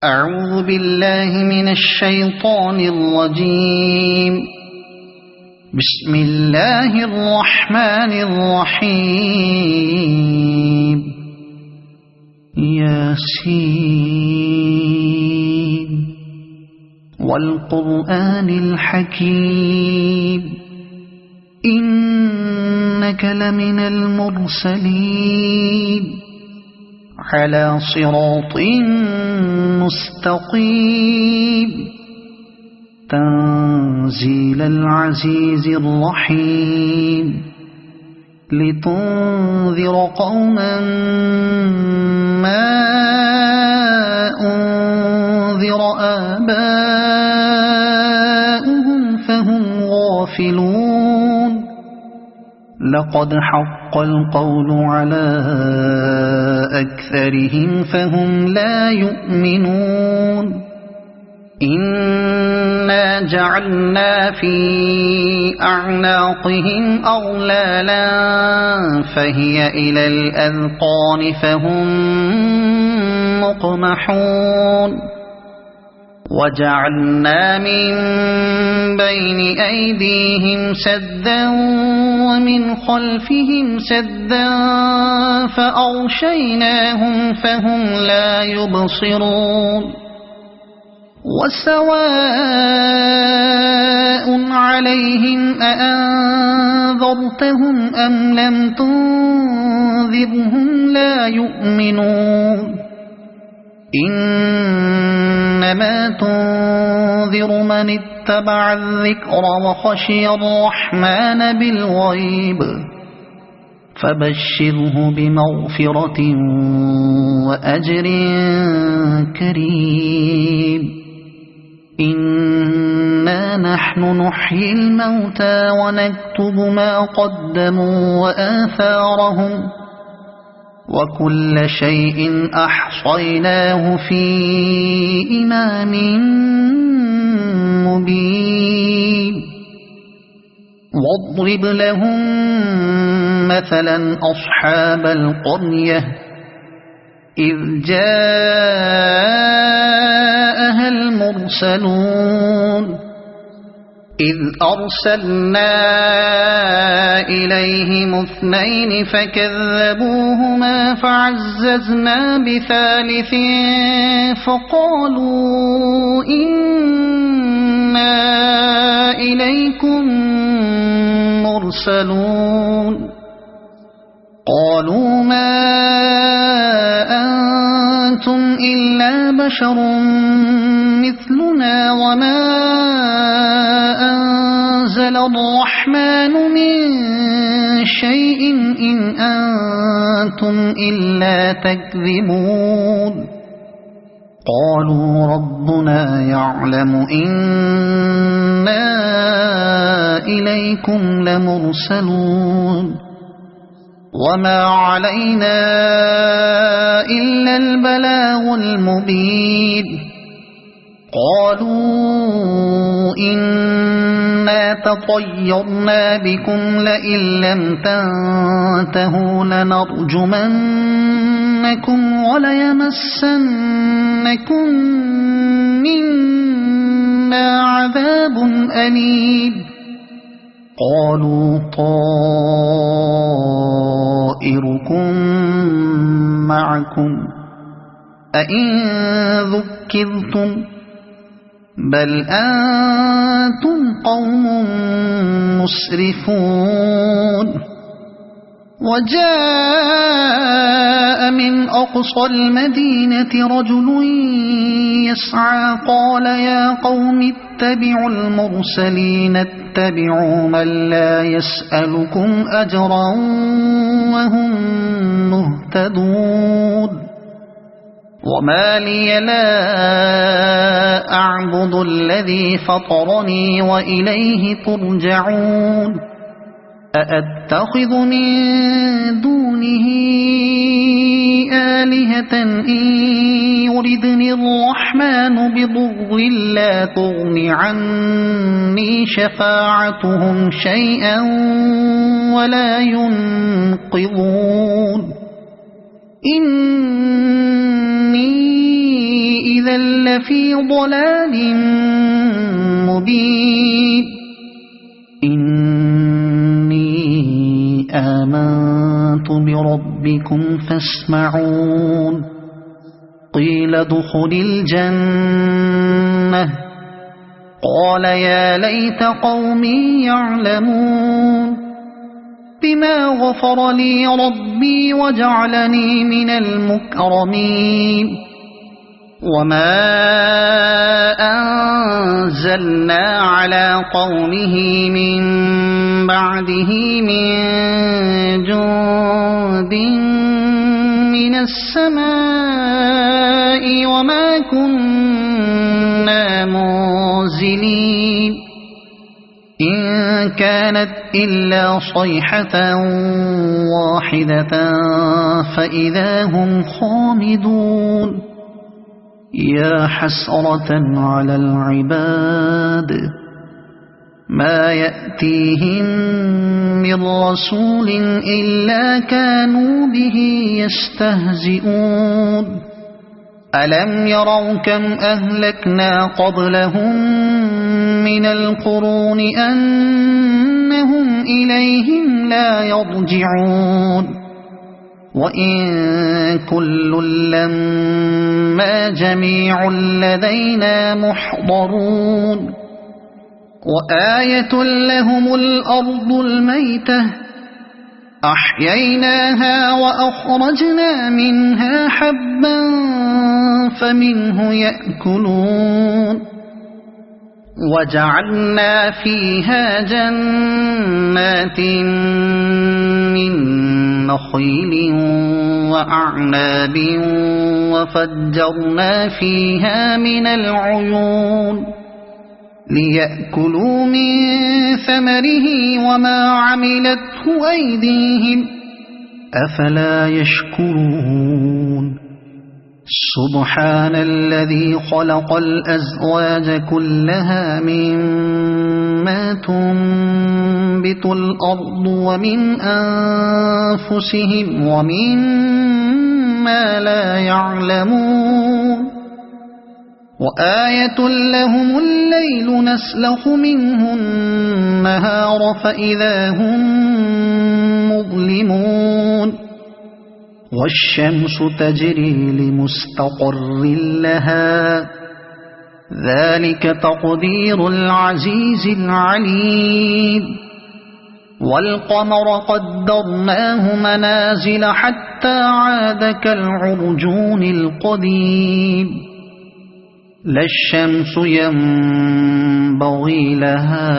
أعوذ بالله من الشيطان الرجيم. بسم الله الرحمن الرحيم. ياسين والقرآن الحكيم إنك لمن المرسلين على صراط مستقيم تنزيل العزيز الرحيم لتنذر قوما ما أنذر آباؤهم فهم غافلون. لقد حق القول على أكثرهم فهم لا يؤمنون. إنا جعلنا في أعناقهم أغلالا فهي إلى الأذقان فهم مقمحون. وجعلنا من بين أيديهم سدا ومن خلفهم سدا فأغشيناهم فهم لا يبصرون. وسواء عليهم أأنذرتهم أم لم تنذرهم لا يؤمنون. إنما تنذر من اتبع الذكر وخشي الرحمن بالغيب فبشره بمغفرة وأجر كريم. إنا نحن نحيي الموتى ونكتب ما قدموا وآثارهم وكل شيء أحصيناه في إمام مبين. واضرب لهم مثلا أصحاب القرية إذ جاءها المرسلون إذ أرسلنا إليهم اثنين فكذبوهما فعززنا بثالث فقالوا إنا إليكم مرسلون. قالوا ما أنتم إلا بشر مثلنا وما أنزل الرحمن من شيء إن أنتم إلا تكذبون. قالوا ربنا يعلم إنا إليكم لمرسلون وما علينا إلا البلاغ المبين. قالوا إنا تطيرنا بكم لئن لم تنتهوا لنرجمنكم وليمسنكم منا عذاب أليم. قالوا طائركم معكم أئن ذكرتم بل أنتم قوم مسرفون. وجاء من أقصى المدينة رجل يسعى قال يا قوم اتبعوا المرسلين اتبعوا من لا يسألكم أجرا وهم مهتدون. وما لي لا أعبد الذي فطرني وإليه ترجعون. أأتخذ من دونه آلهة إن يردني الرحمن بضر لا تغن عني شفاعتهم شيئا ولا ينقذون. إني إذا لفي ضلال مبين إني آمنت بربكم فاسمعون قيل ادخل الجنة قال يا ليت قومي يعلمون بما غفر لي ربي وجعلني من المكرمين وما أنزلنا على قومه من بعده من جند من السماء وما كنا منزلين إن كانت إلا صيحة واحدة فإذا هم خامدون يا حسرة على العباد ما يأتيهم من رسول إلا كانوا به يستهزئون ألم يروا كم أهلكنا قبلهم من القرون أنهم إليهم لا يرجعون وإن كل لما جميع لدينا محضرون وآية لهم الأرض الميتة أحييناها وأخرجنا منها حبا فمنه يأكلون وجعلنا فيها جنات من نخيل وأعناب وفجرنا فيها من العيون ليأكلوا من ثمره وما عملته أيديهم أفلا يشكرون سبحان الذي خلق الأزواج كلها مما تنبت الأرض ومن أنفسهم ومما لا يعلمون وآية لهم الليل نسلخ منه النهار فإذا هم مظلمون والشمس تجري لمستقر لها ذلك تقدير العزيز العليم والقمر قدرناه منازل حتى عاد كالعرجون القديم لا الشمس ينبغي لها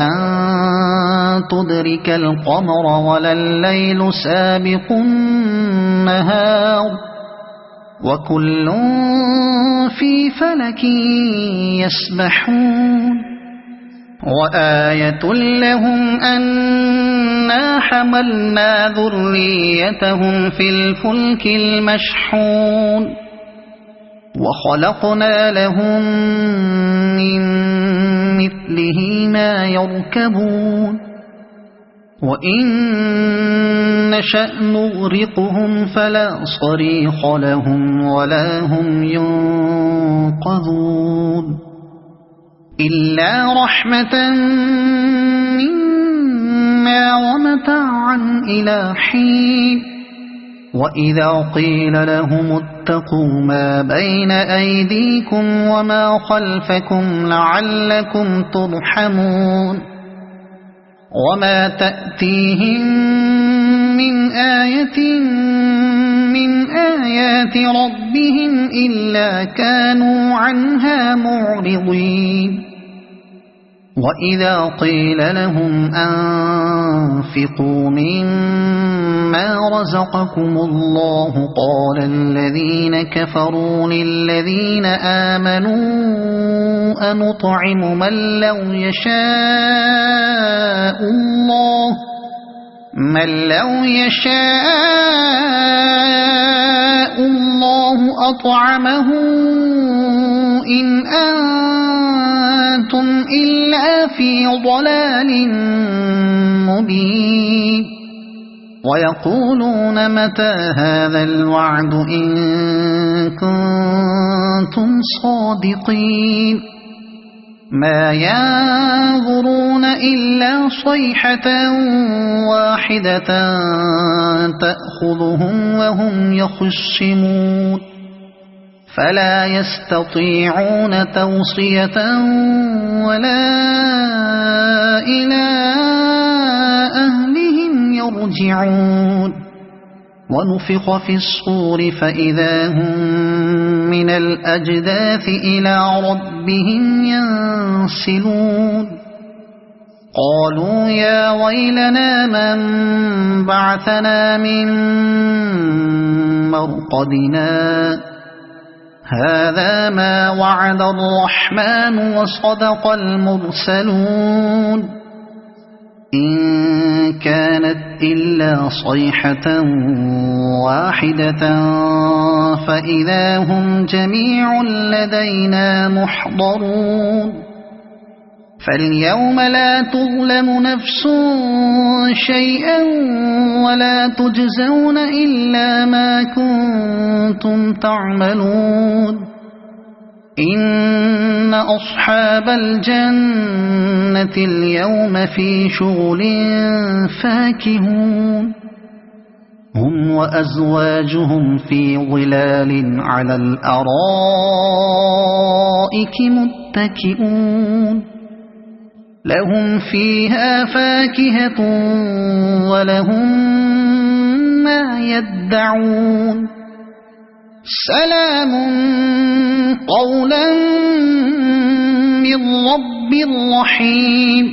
أن تدرك القمر ولا الليل سابق النهار وكل في فلك يسبحون وآية لهم أنا حملنا ذريتهم في الفلك المشحون وخلقنا لهم من مثله ما يركبون وإن نشأ نغرقهم فلا صريخ لهم ولا هم ينقذون إلا رحمة منا ومتاعا إلى حين وإذا قيل لهم اتقوا ما بين أيديكم وما خلفكم لعلكم ترحمون وما تأتيهم من آية من آيات ربهم إلا كانوا عنها معرضين وإذا قيل لهم أنفقوا مما رزقكم الله قال الذين كفروا للذين آمنوا أنطعم من لو يشاء الله أطعمه إن أنتم إلا في ضلال مبين ويقولون متى هذا الوعد إن كنتم صادقين ما ينظرون إلا صيحة واحدة تأخذهم وهم يخصمون فلا يستطيعون توصية ولا إلى أهلهم يرجعون ونفخ في الصور فإذا هم من الأجداث إلى ربهم ينسلون قالوا يا ويلنا من بعثنا من مرقدنا هذا ما وعد الرحمن وصدق المرسلون إن كانت إلا صيحة واحدة فإذا هم جميع لدينا محضرون فاليوم لا تظلم نفس شيئا ولا تجزون إلا ما كنتم تعملون إن أصحاب الجنة اليوم في شغل فاكهون هم وأزواجهم في ظلال على الأرائك متكئون لهم فيها فاكهة ولهم ما يدعون سلام قولا من رب رحيم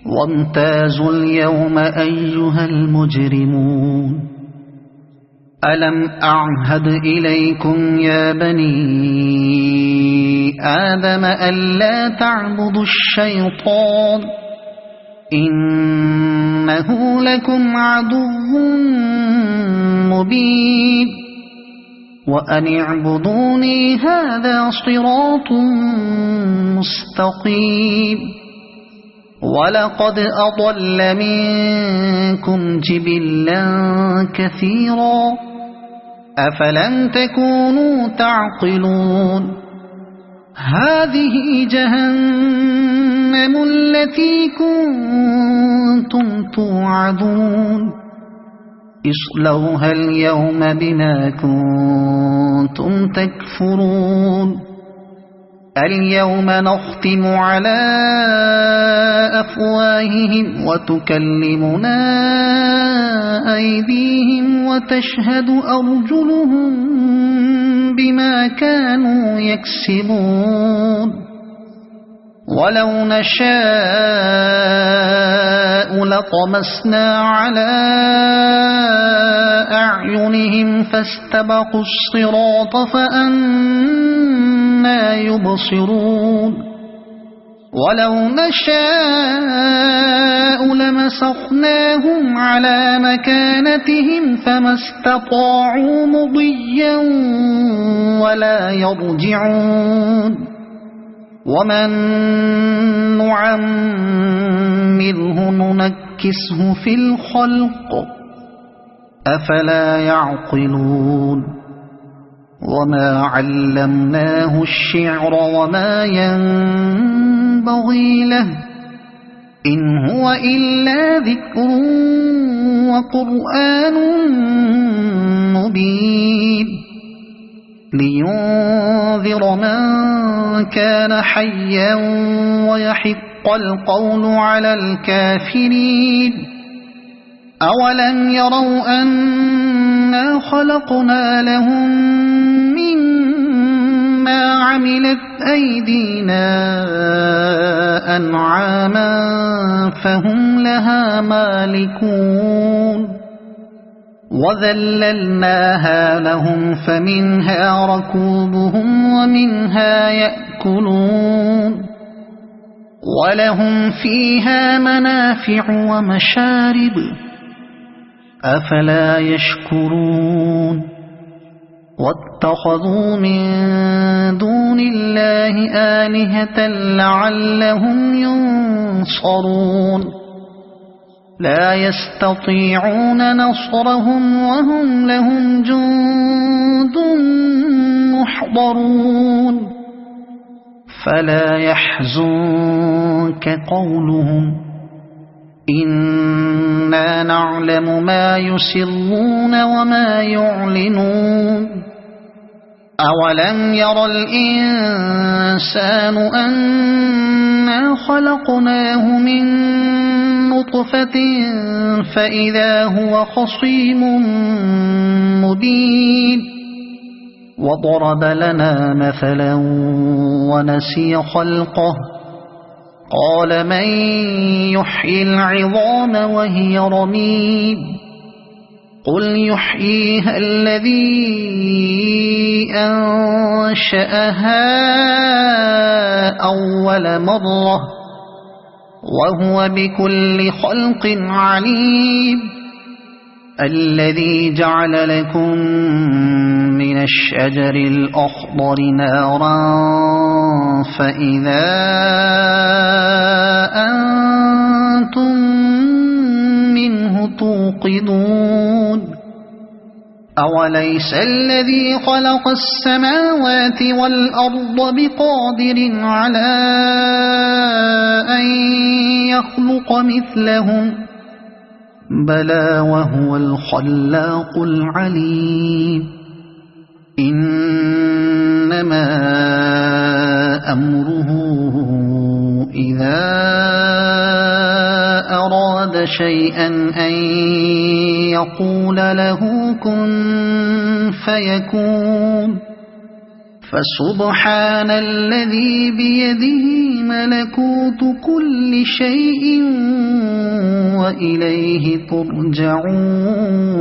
وامتازوا اليوم أيها المجرمون ألم أعهد إليكم يا بني آدم ألا تعبدوا الشيطان إنه لكم عدو مبين وأن اعبدوني هذا صراط مستقيم ولقد أضل منكم جبلا كثيرا أفلم تكونوا تعقلون هذه جهنم التي كنتم توعدون اصلوها اليوم بما كنتم تكفرون اليوم نختم على أفواههم وتكلمنا أيديهم وتشهد أرجلهم بما كانوا يكسبون ولو نشاء لطمسنا على أعينهم فاستبقوا الصراط فأنى يبصرون ولو نشاء لمسخناهم على مكانتهم فما استطاعوا مضيا ولا يرجعون ومن نعمره ننكسه في الخلق أفلا يعقلون وما علمناه الشعر وما ينبغي له إن هو إلا ذكر وقرآن مبين لينذر من كان حيا ويحق القول على الكافرين أولم يروا أنا خلقنا لهم مما عملت أيدينا أنعاما فهم لها مالكون وذللناها لهم فمنها ركوبهم ومنها يأكلون ولهم فيها منافع ومشارب أفلا يشكرون واتخذوا من دون الله آلهة لعلهم ينصرون لا يستطيعون نصرهم وهم لهم جند محضرون فلا يحزنك قولهم إنا نعلم ما يسرون وما يعلنون أولم ير الإنسان أنا خلقناه من نطفة فإذا هو خصيم مبين وضرب لنا مثلا ونسي خلقه قال من يحيي العظام وهي رميم قل يحييها الذي أنشأها أول مرة وهو بكل خلق عليم الذي جعل لكم من الشجر الأخضر نارا فإذا أنتم منه توقدون أوليس الذي خلق السماوات والأرض بقادر على أن يخلق مثلهم بلى وهو الخلاق العليم إنما أمره إذا أراد شيئا أن يقول له كن فيكون فسبحان الذي بيده ملكوت كل شيء وإليه ترجعون